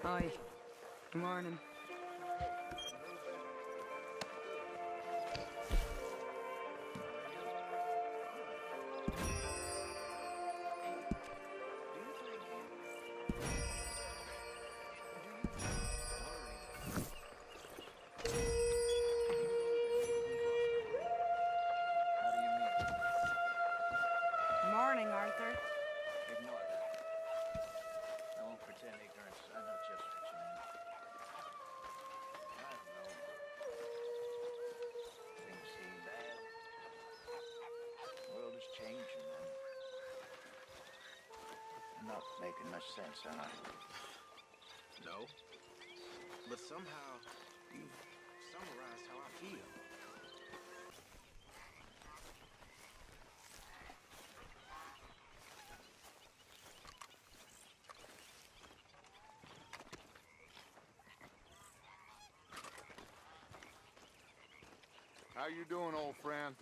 Hi. Good morning. Morning, Arthur. Ignore that. I won't pretend ignorance. I know just what you mean. I don't know. Things seem bad. The world is changing, and I'm not making much sense, am I? No. But somehow, you've summarized how I feel. How you doing, old friend?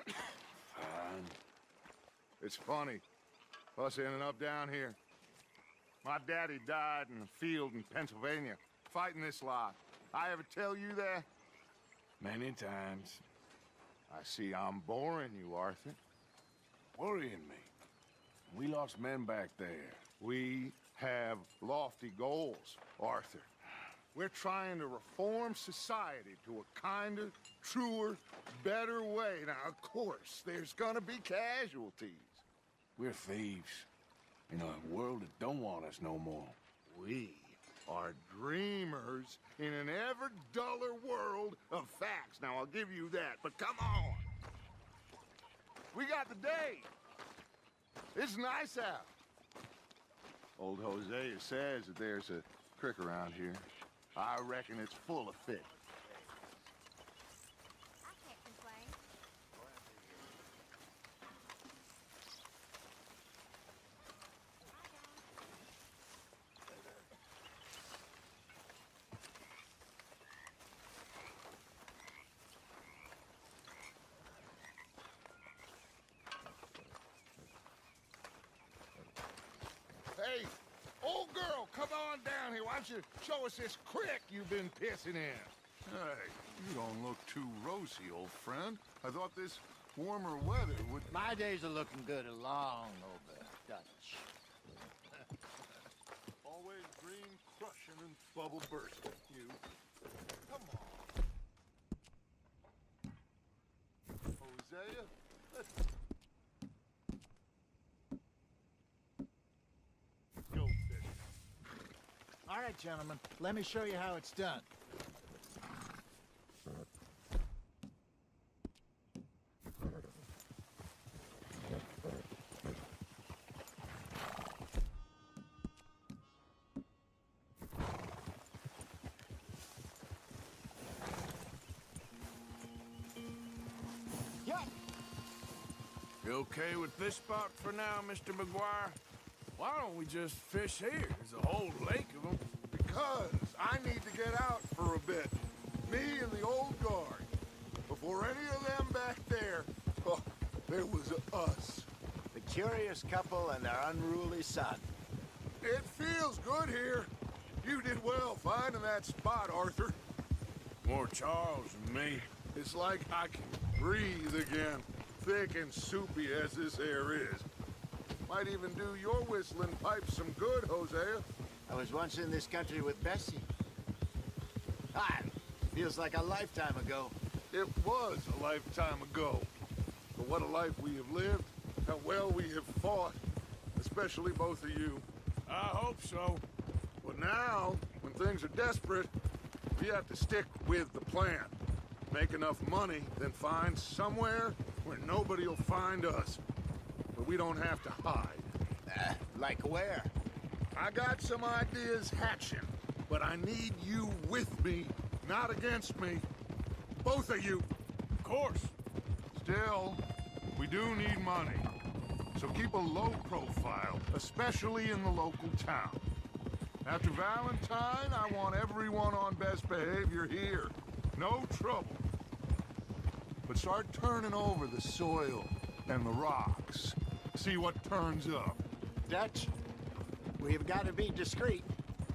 Fine. It's funny, us ending up down here. My daddy died in the field in Pennsylvania, fighting this lot. I ever tell you that? Many times. I see I'm boring you, Arthur. Worrying me. We lost men back there. We have lofty goals, Arthur. We're trying to reform society to a kinder, truer, better way. Now, of course, there's gonna be casualties. We're thieves. In a world that don't want us no more. We are dreamers in an ever duller world of facts. Now, I'll give you that, but come on. We got the day. It's nice out. Old Hosea says that there's a creek around here. I reckon it's full of fish. I can't complain. Hey, old girl, come on down here. Why don't you show us this creek you've been pissing in? Hey, you don't look too rosy, old friend. I thought this warmer weather would... My days are looking good along over Dutch. Always green crushing and bubble bursting, you. Come on. Hosea, let's go fishing. All right, gentlemen. Let me show you how it's done. You okay with this spot for now, Mr. McGuire? Why don't we just fish here? There's a whole lake of them. Because I need to get out for a bit. Me and the old guard. Before any of them back there, oh, there was us. The curious couple and their unruly son. It feels good here. You did well finding that spot, Arthur. More Charles than me. It's like I can breathe again, thick and soupy as this air is. Might even do your whistling pipes some good, Hosea. I was once in this country with Bessie. Ah, feels like a lifetime ago. It was a lifetime ago. But what a life we have lived, how well we have fought, especially both of you. I hope so. But now, when things are desperate, we have to stick with the plan. Make enough money, then find somewhere where nobody will find us. But we don't have to hide. Like where? I got some ideas hatching, but I need you with me, not against me. Both of you. Of course. Still, we do need money. So keep a low profile, especially in the local town. After Valentine, I want everyone on best behavior here. No trouble. But start turning over the soil and the rocks. See what turns up. Dutch, we've got to be discreet.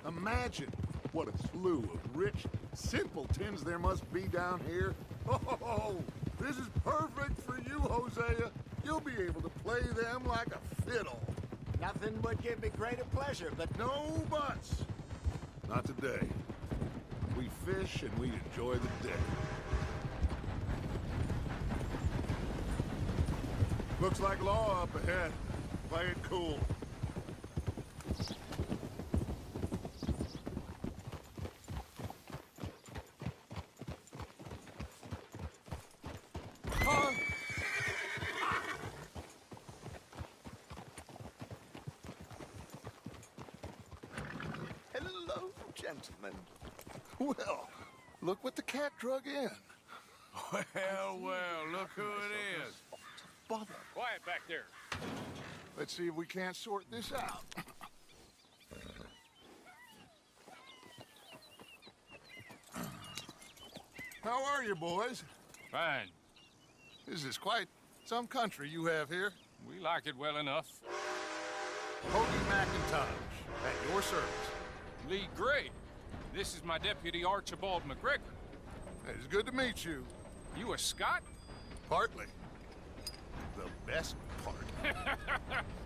Imagine what a slew of rich simpletons there must be down here. Oh, this is perfect for you, Hosea. You'll be able to play them like a fiddle. Nothing would give me greater pleasure, but No buts. Not today. We fish and we enjoy the day. Looks like law up ahead. Play it cool. hello, gentlemen. Well, look what the cat drug in. Well, look who it is. Bother. Quiet back there. Let's see if we can't sort this out. How are you, boys? Fine. This is quite some country you have here. We like it well enough. Hoagie McIntosh, at your service. Lee Gray. This is my deputy, Archibald McGregor. It's good to meet you. You a Scot? Partly. The best part.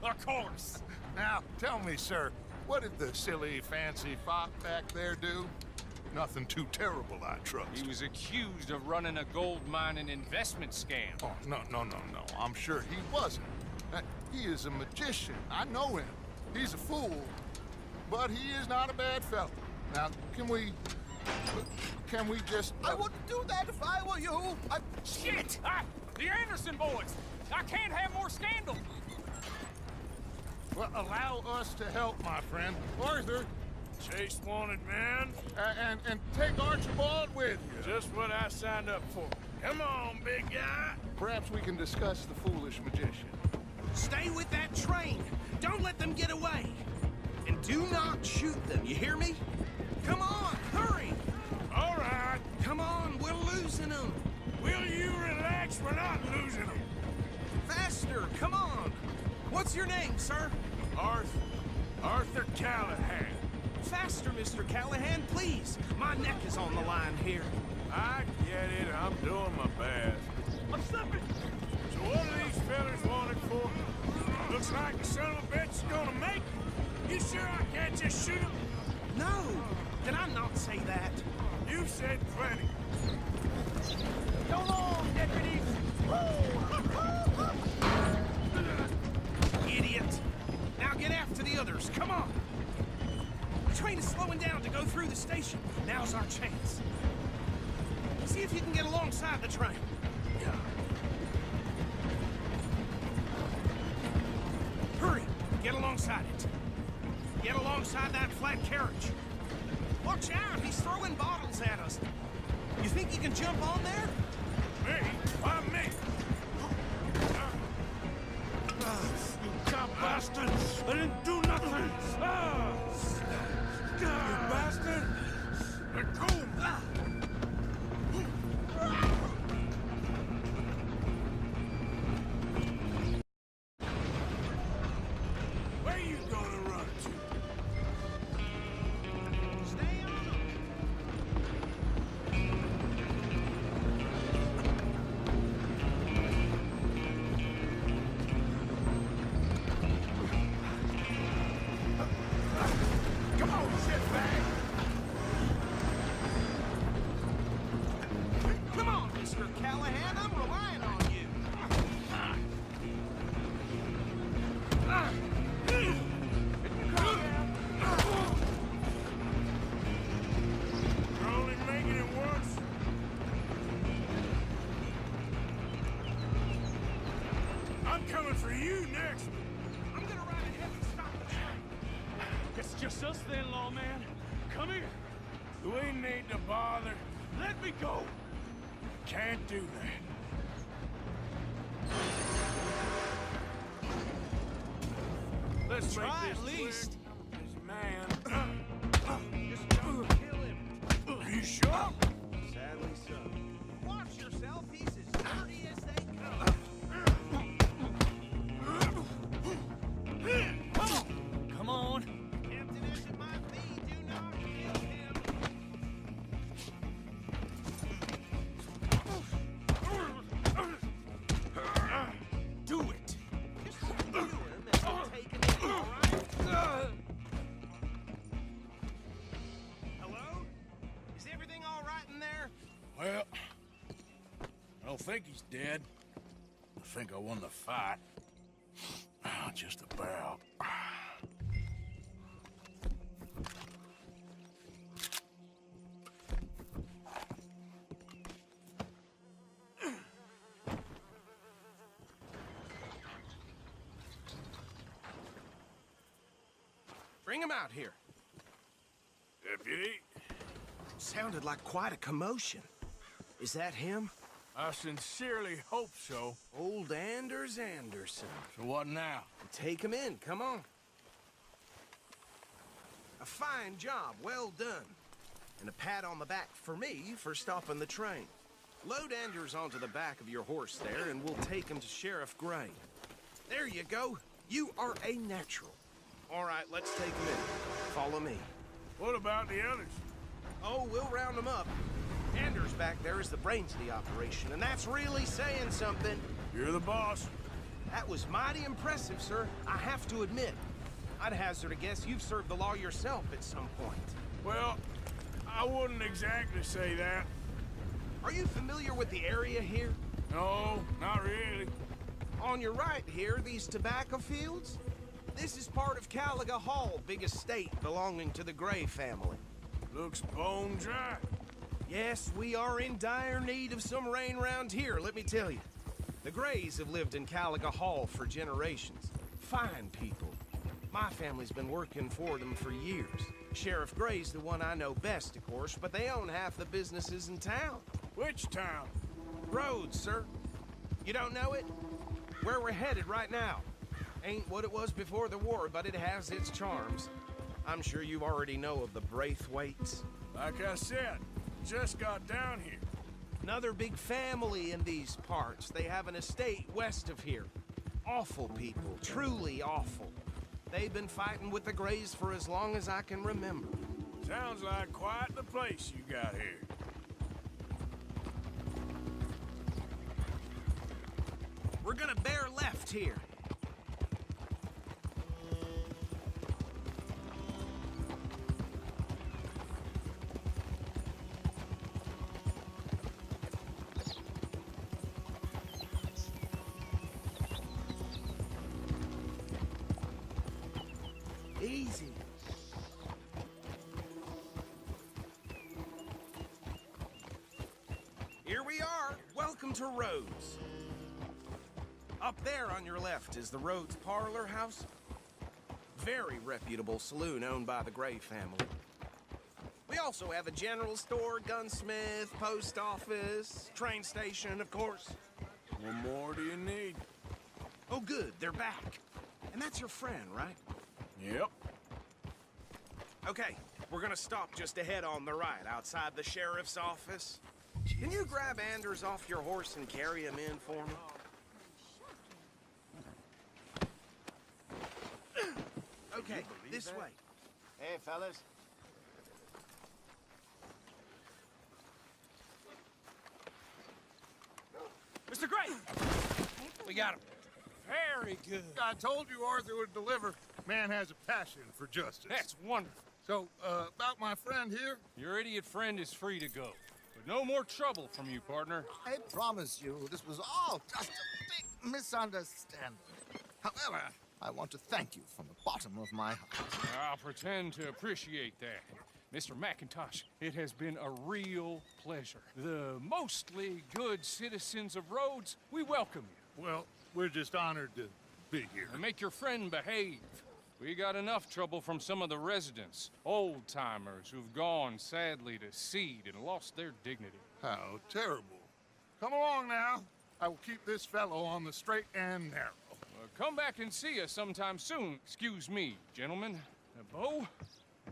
Of course. Now, tell me, sir, what did the silly, fancy fop back there do? Nothing too terrible, I trust. He was accused of running a gold mining investment scam. Oh, no. I'm sure he wasn't. He is a magician. I know him. He's a fool, but he is not a bad fellow. Now, can we just... I wouldn't do that if I were you. Shit! The Anderson boys! I can't have more scandal! Well, allow us to help, my friend. Arthur, Chase wanted man. and take Archibald with you. Just what I signed up for. Come on, big guy. Perhaps we can discuss the foolish magician. Stay with that train. Don't let them get away. And do not shoot them, you hear me? Come on, hurry! All right. Come on, we're losing them. Will you relax? We're not losing them. Faster, come on. What's your name, sir? Arthur Callahan. Faster, Mr. Callahan, please. My neck is on the line here. I get it. I'm doing my best. I'm slipping. So what are these fellas wanted for? Looks like the son of a bitch is gonna make it. You sure I can't just shoot him? No, did I not say that? You said plenty. Go on, deputies! Idiot! Now get after the others, come on! The train is slowing down to go through the station. Now's our chance. See if you can get alongside the train. Hurry! Get alongside it. Get alongside that flat carriage. Watch out! He's throwing bottles at us. You think you can jump on there? Me? Why me? You cop bastard! I didn't do nothing! You bastard! Let go! Where you gonna run to? Stay on them! Come on, shitbag! Come on, Mr. Callahan, I'm relying on you. You're only making it worse. I'm coming for you next. I'm gonna ride ahead and stop the train. It's just us then, lawman. Come here. We need to bother. Let me go. Can't do that. Let's Try make at this least. quick. This man. Just don't kill him. Are you sure? Sadly so. Watch yourself, he's as dirty as they come. Come on. Tempting as it might be, do not Well, I don't think he's dead. I think I won the fight. Just about. Bring him out here. Deputy, Sounded like quite a commotion. Is that him? I sincerely hope so. Old Anders Anderson. So what now? Take him in, come on. A fine job, well done. And a pat on the back for me for stopping the train. Load Anders onto the back of your horse there, and we'll take him to Sheriff Gray. There you go. You are a natural. All right, let's take him in. Follow me. What about the others? Oh, we'll round them up. Anders back there is the brains of the operation, and that's really saying something. You're the boss. That was mighty impressive, sir. I have to admit. I'd hazard a guess you've served the law yourself at some point. Well, I wouldn't exactly say that. Are you familiar with the area here? No, not really. On your right here, these tobacco fields? This is part of Caliga Hall, big estate belonging to the Gray family. Looks bone dry. Yes, we are in dire need of some rain round here, let me tell you. The Grays have lived in Caliga Hall for generations. Fine people. My family's been working for them for years. Sheriff Gray's the one I know best, of course, but they own half the businesses in town. Which town? Rhodes, sir. You don't know it? Where we're headed right now. Ain't what it was before the war, but it has its charms. I'm sure you already know of the Braithwaites. Like I said, just got down here. Another big family in these parts. They have an estate west of here. Awful people, truly awful. They've been fighting with the Grays for as long as I can remember. Sounds like quite the place you got here. We're gonna bear left here. Easy. Here we are. Welcome to Rhodes. Up there on your left is the Rhodes Parlor House. Very reputable saloon owned by the Gray family. We also have a general store, gunsmith, post office, train station, of course. What more do you need? Oh, good. They're back. And that's your friend, right? Yep. Okay, we're gonna stop just ahead on the right, outside the sheriff's office. Can you grab Anders off your horse and carry him in for me? Okay, this way. Hey, fellas. Mr. Gray! We got him. Very good. I told you Arthur would deliver. Man has a passion for justice. That's wonderful. So, about my friend here? Your idiot friend is free to go. But no more trouble from you, partner. I promise you, this was all just a big misunderstanding. However, I want to thank you from the bottom of my heart. I'll pretend to appreciate that. Mr. McIntosh, it has been a real pleasure. The mostly good citizens of Rhodes, we welcome you. Well, we're just honored to be here. And make your friend behave. We got enough trouble from some of the residents, old-timers who've gone, sadly, to seed and lost their dignity. How terrible. Come along now. I will keep this fellow on the straight and narrow. Come back and see us sometime soon. Excuse me, gentlemen. Bo,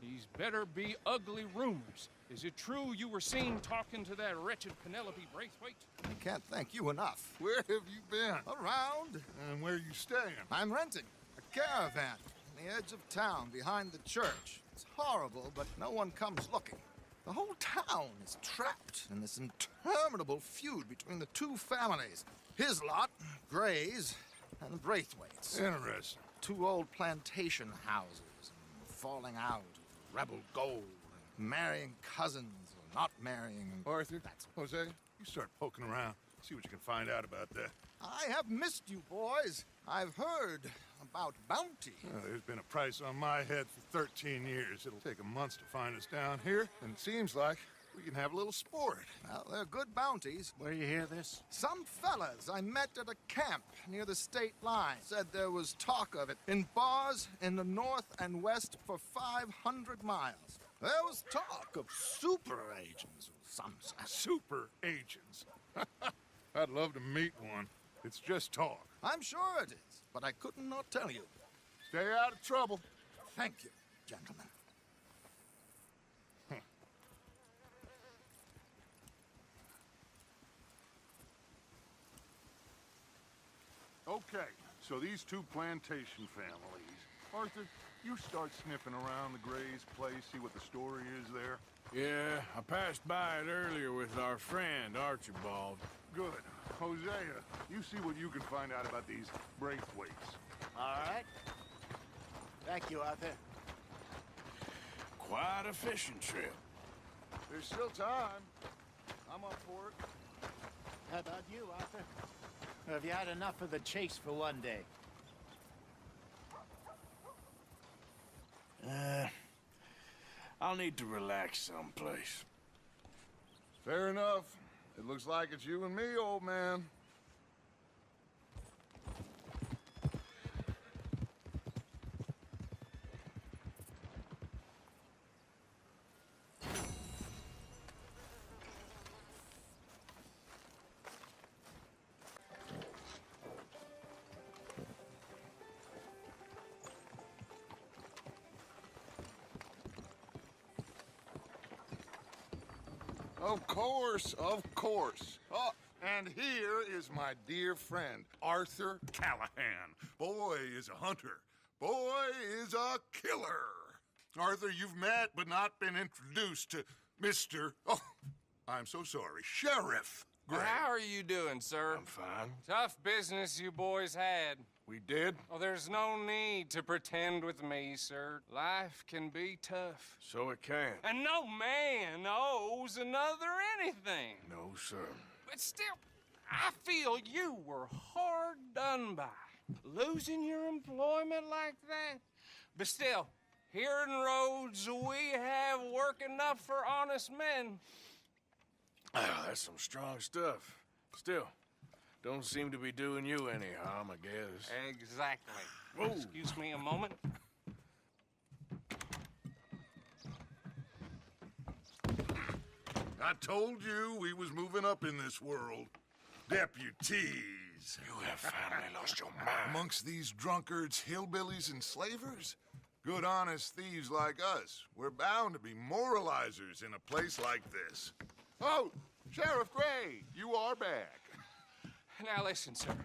these better be ugly rumors. Is it true you were seen talking to that wretched Penelope Braithwaite? I can't thank you enough. Where have you been? Around, And where you staying? I'm renting a caravan on the edge of town behind the church. It's horrible, but no one comes looking. The whole town is trapped in this interminable feud between the two families. His lot, Gray's, and the Braithwaites. Interesting. Two old plantation houses, falling out, rebel gold, marrying cousins, not marrying. Arthur, Jose, you start poking around. See what you can find out about that. I have missed you, boys. I've heard about bounty. There's been a price on my head for 13 years. It'll take 'em months to find us down here, and it seems like we can have a little sport. Well, they're good bounties. Where you hear this? Some fellas I met at a camp near the state line said there was talk of it in bars in the north and west for 500 miles. There was talk of super agents or some such. Super agents. I'd love to meet one. It's just talk. I'm sure it is, but I couldn't not tell you. Stay out of trouble. Thank you, gentlemen. Okay, so these two plantation families. Arthur, you start sniffing around the Gray's place, see what the story is there. Yeah, I passed by it earlier with our friend, Archibald. Good. Hosea, you see what you can find out about these Braithwaites. All right. Thank you, Arthur. Quite a fishing trip. There's still time. I'm up for it. How about you, Arthur? Or have you had enough of the chase for one day? I'll need to relax someplace. Fair enough. It looks like it's you and me, old man. Of course, of course. Oh, and here is my dear friend, Arthur Callahan. Boy is a hunter. Boy is a killer. Arthur, you've met but not been introduced to Mr. Oh, I'm so sorry, Sheriff Gray. How are you doing, sir? I'm fine. Tough business you boys had. We did? Oh, there's no need to pretend with me, sir. Life can be tough. So it can. And no man owes another anything. No, sir. But still, I feel you were hard done by. Losing your employment like that. But still, here in Rhodes, we have work enough for honest men. Ah, that's some strong stuff. Still, don't seem to be doing you any harm, I guess. Exactly. Whoa. Excuse me a moment. I told you we was moving up in this world. Deputies. You have finally lost your mind. Amongst these drunkards, hillbillies, and slavers? Good, honest thieves like us. We're bound to be moralizers in a place like this. Oh, Sheriff Gray, you are back. Now listen, sir.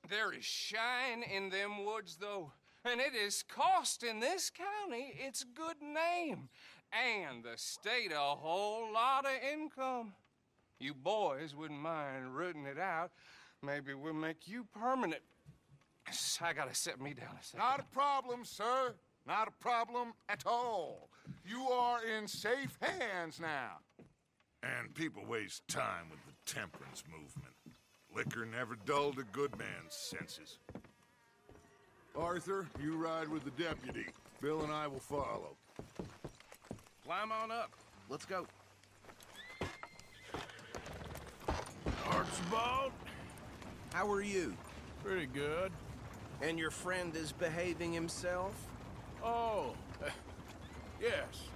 There is shine in them woods, though, and it is costing this county its good name and the state a whole lot of income. You boys wouldn't mind rooting it out. Maybe we'll make you permanent. I gotta set me down a second. Not a problem, sir. Not a problem at all. You are in safe hands now. And people waste time with the temperance movement. Liquor never dulled a good man's senses. Arthur, you ride with the deputy. Bill and I will follow. Climb on up. Let's go. Archibald? How are you? Pretty good. And your friend is behaving himself? Oh, yes.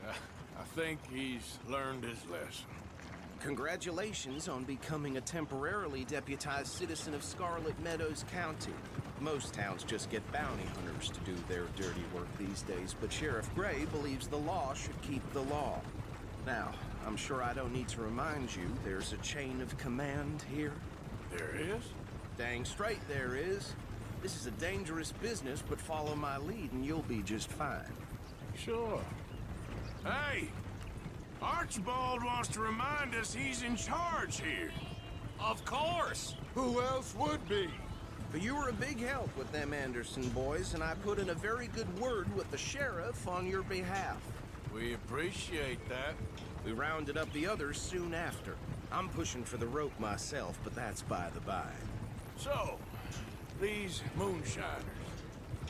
I think he's learned his lesson. Congratulations on becoming a temporarily deputized citizen of Scarlet Meadows County. Most towns just get bounty hunters to do their dirty work these days, but Sheriff Gray believes the law should keep the law. Now, I'm sure I don't need to remind you there's a chain of command here. There is? Dang straight there is. This is a dangerous business, but follow my lead and you'll be just fine. Sure. Hey! Archibald wants to remind us he's in charge here. Of course. Who else would be? But you were a big help with them Anderson boys, and I put in a very good word with the sheriff on your behalf. We appreciate that. We rounded up the others soon after. I'm pushing for the rope myself, but that's by the by. So, these moonshiners.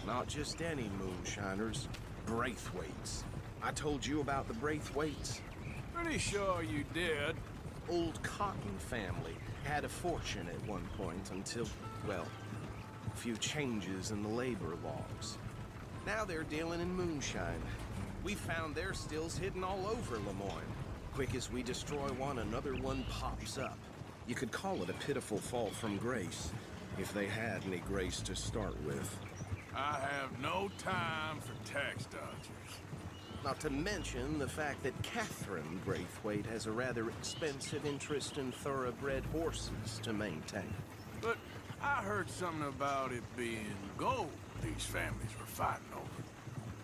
Not just any moonshiners, Braithwaites. I told you about the Braithwaites. Pretty sure you did. Old Cotton family had a fortune at one point until, well, a few changes in the labor laws. Now they're dealing in moonshine. We found their stills hidden all over Lemoyne. Quick as we destroy one, another one pops up. You could call it a pitiful fall from grace, if they had any grace to start with. I have no time for tax dodgers. Not to mention the fact that Catherine Braithwaite has a rather expensive interest in thoroughbred horses to maintain. But I heard something about it being gold these families were fighting over.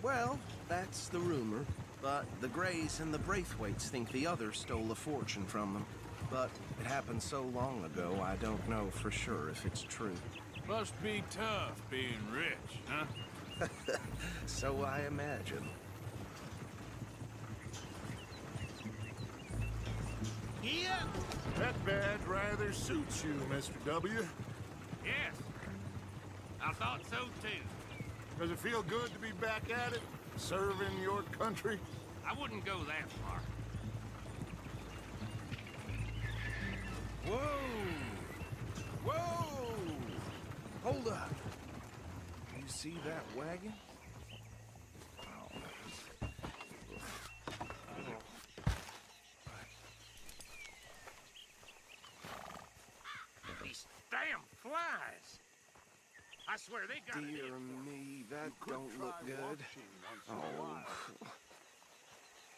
Well, that's the rumor. But the Greys and the Braithwaites think the others stole a fortune from them. But it happened so long ago, I don't know for sure if it's true. Must be tough being rich, huh? So I imagine. Yeah. That badge rather suits you, Mr. W. Yes. I thought so, too. Does it feel good to be back at it? Serving your country? I wouldn't go that far. Whoa! Whoa! Hold up. You see that wagon? These damn flies. I swear they got it Dear in. me, that don't look good. Oh.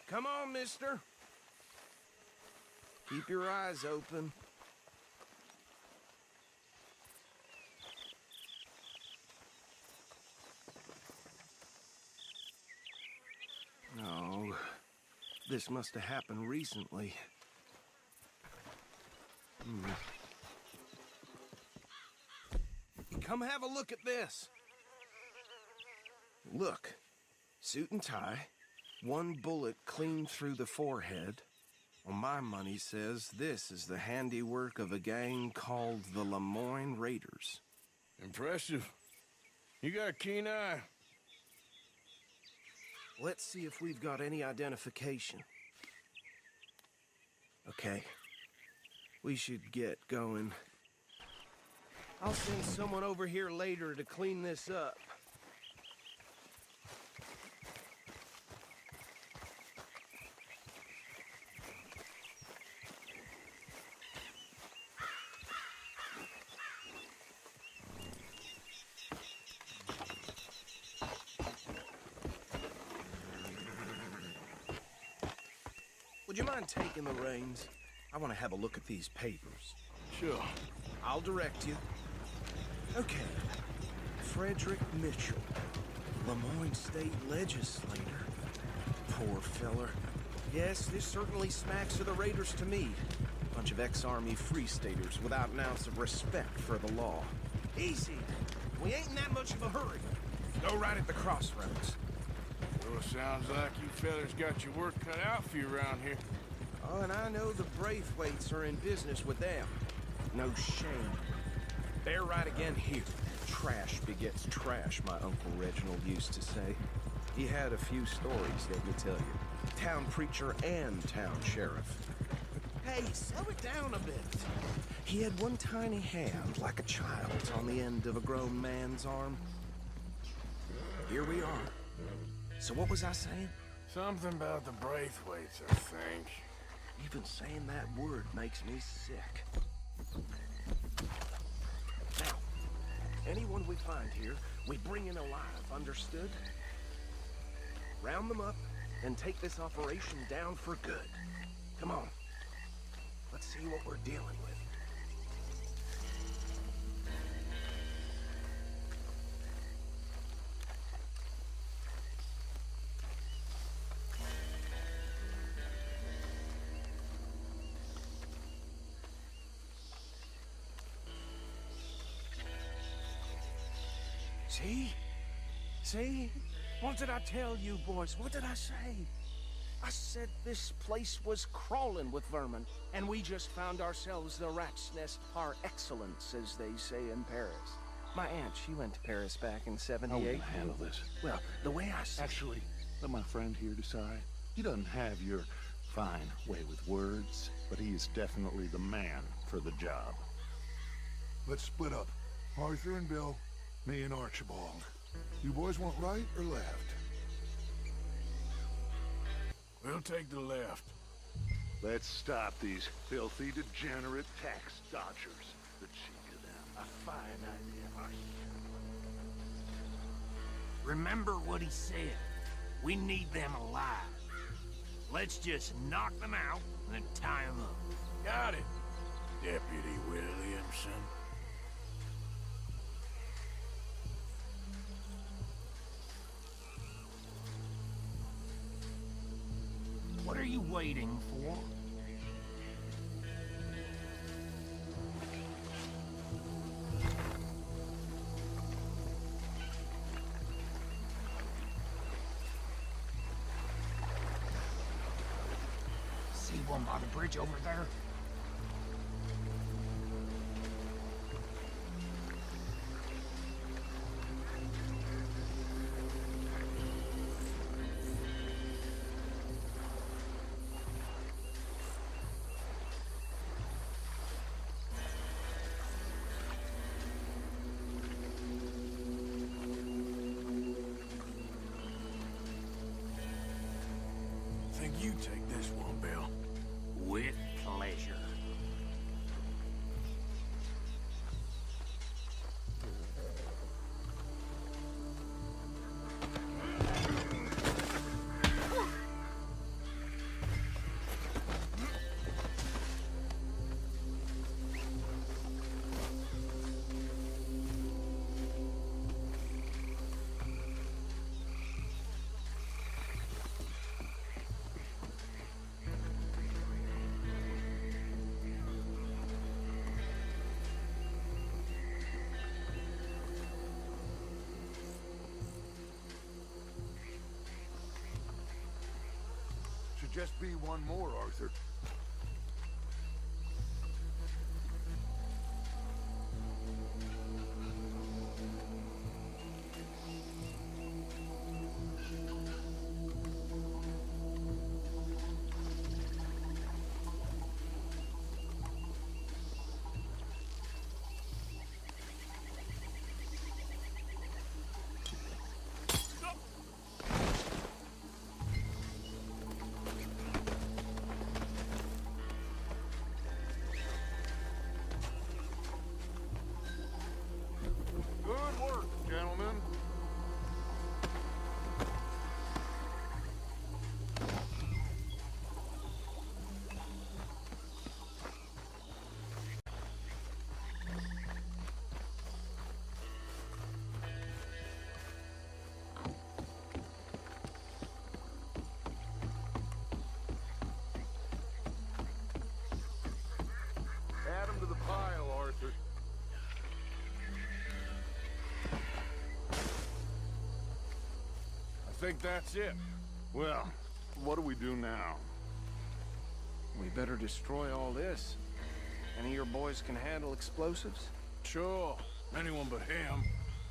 Come on, mister. Keep your eyes open. No, this must have happened recently. Come have a look at this. Look, suit and tie, one bullet clean through the forehead. Well, my money says this is the handiwork of a gang called the Lemoyne Raiders. Impressive. You got a keen eye. Let's see if we've got any identification. Okay. We should get going. I'll send someone over here later to clean this up. Would you mind taking the reins? I want to have a look at these papers. Sure. I'll direct you. Okay. Frederick Mitchell, Lemoyne State Legislator. Poor feller. Yes, this certainly smacks of the Raiders to me. Bunch of ex-Army Free Staters without an ounce of respect for the law. Easy. We ain't in that much of a hurry. Go right at the crossroads. Well, sounds like you fellas got your work cut out for you around here. Oh, and I know the Braithwaites are in business with them. No shame. They're right again here. Trash begets trash, my Uncle Reginald used to say. He had a few stories, let me tell you. Town preacher and town sheriff. Hey, slow it down a bit. He had one tiny hand, like a child, on the end of a grown man's arm. Here we are. So what was I saying? Something about the Braithwaites, I think. Even saying that word makes me sick. Now, anyone we find here, we bring in alive, understood? Round them up and take this operation down for good. Come on. Let's see what we're dealing with. See? See? What did I tell you, boys? What did I say? I said this place was crawling with vermin, and we just found ourselves the rat's nest par excellence, as they say in Paris. My aunt, she went to Paris back in How are we '78. gonna handle this? Well, the way I see Actually, let my friend here decide. He doesn't have your fine way with words, but he is definitely the man for the job. Let's split up. Arthur and Bill, me and Archibald. You boys want right or left? We'll take the left. Let's stop these filthy, degenerate tax dodgers. The cheek of them. A fine idea. Remember what he said. We need them alive. Let's just knock them out and then tie them up. Got it, Deputy Williamson. What are you waiting for? See one by the bridge over there? Think you take this one, Bill. With pleasure. Should just be one more, Arthur. Good work, gentlemen. Add 'em to the pile, Arthur. I think that's it. Well, what do we do now? we better destroy all this. Any of your boys can handle explosives? Sure. Anyone but him.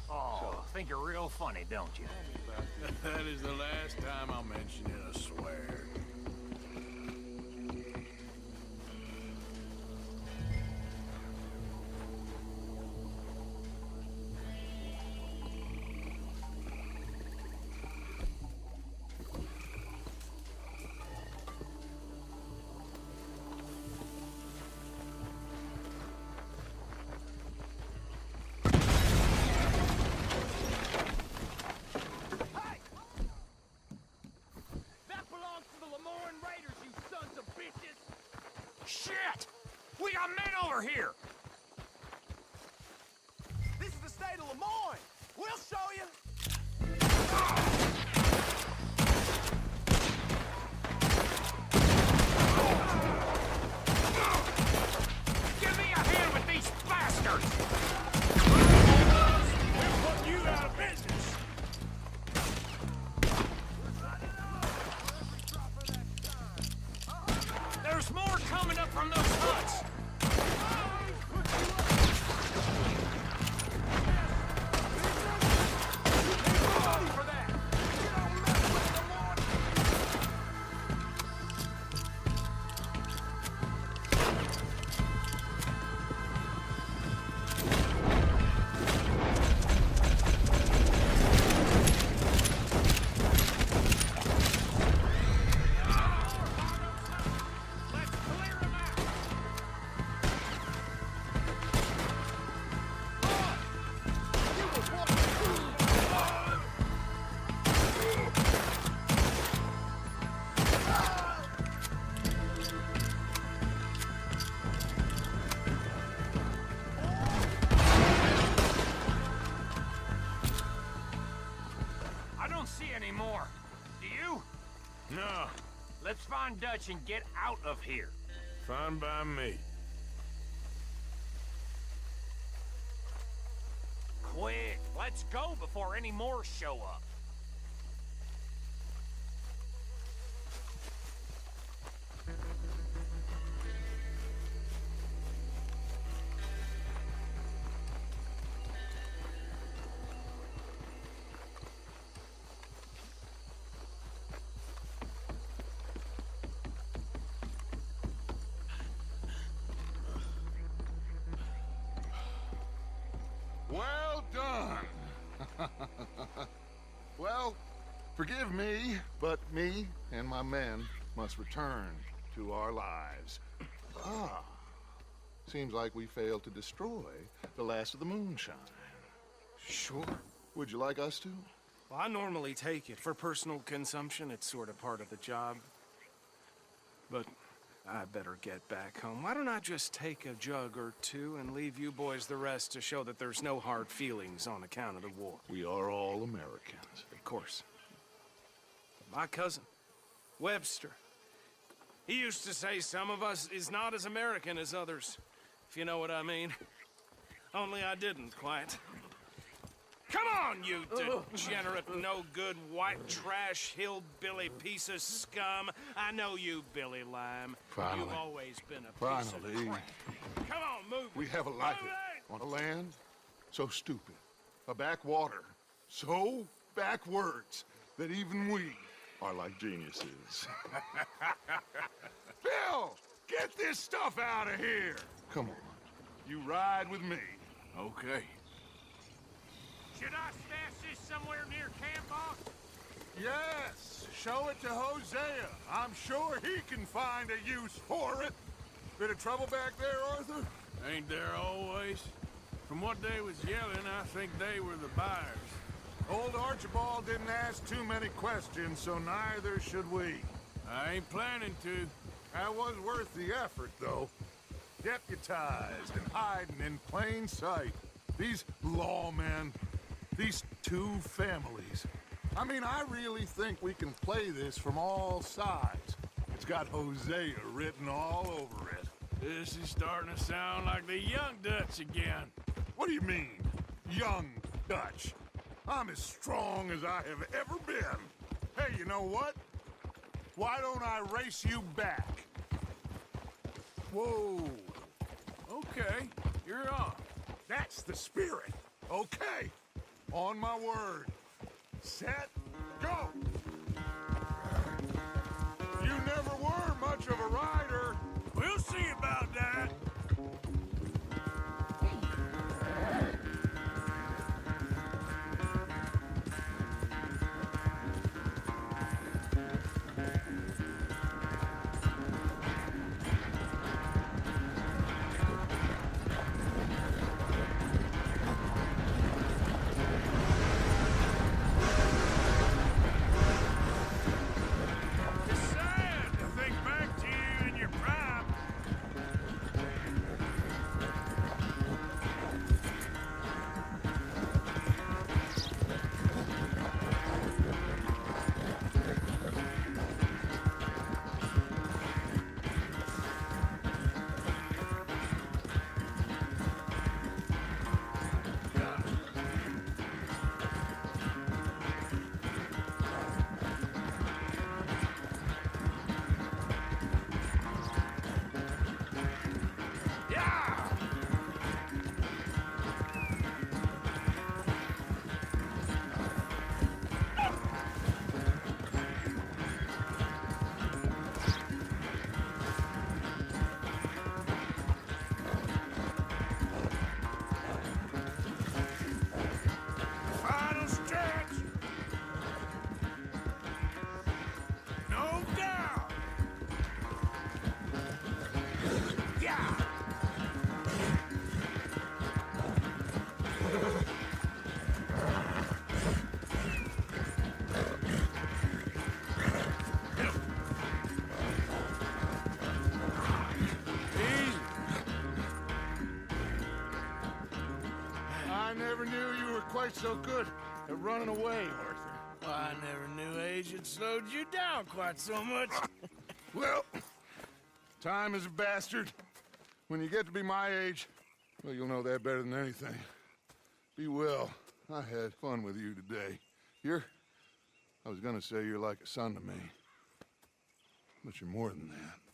Oh, think you're real funny, don't you? That is the last time I'll mention it, I swear. Shit! We got men over here! This is the state of Lemoyne! We'll show you! Give me a hand with these bastards! We'll put you out of business. Drop for that Let's find Dutch and get out of here. Fine by me. Quick, let's go before any more show up. Well done. Well, forgive me, but me and my men must return to our lives. Ah, seems like we failed to destroy the last of the moonshine. Sure. Would you like us to? Well, I normally take it for personal consumption. It's sort of part of the job. But I better get back home. Why don't I just take a jug or two and leave you boys the rest to show that there's no hard feelings on account of the war? We are all Americans. Of course. My cousin, Webster, he used to say some of us is not as American as others, if you know what I mean. Only I didn't quite. Come on, you degenerate, no-good, white trash, hillbilly piece of scum. I know you, Billy Lime. Finally. You've always been a piece of crap. Come on, move it. We have a life Move it! on a land so stupid, a backwater so backwards that even we are like geniuses. Bill, get this stuff out of here. Come on, you ride with me. Okay. Should I stash this somewhere near camp, boss? Yes, show it to Hosea. I'm sure he can find a use for it. Bit of trouble back there, Arthur? Ain't there always? From what they was yelling, I think they were the buyers. Old Archibald didn't ask too many questions, so neither should we. I ain't planning to. That was worth the effort, though. Deputized and hiding in plain sight. These lawmen, these two families. I mean, I really think we can play this from all sides. It's got Hosea written all over it. This is starting to sound like the young Dutch again. What do you mean, young Dutch? I'm as strong as I have ever been. Hey, you know what? Why don't I race you back? Whoa. Okay, you're on. That's the spirit. Okay. On my word. Set, go! You never were much of a rider. We'll see about that. It's sad to think back to you in your prime. Yeah! Final stretch. No doubt. Yeah. Easy. I never knew you were quite so good at running away, Arthur. I never knew age had slowed you down quite so much. Well, time is a bastard. When you get to be my age, well, you'll know that better than anything. Be well. I had fun with you today. I was gonna say you're like a son to me. But you're more than that.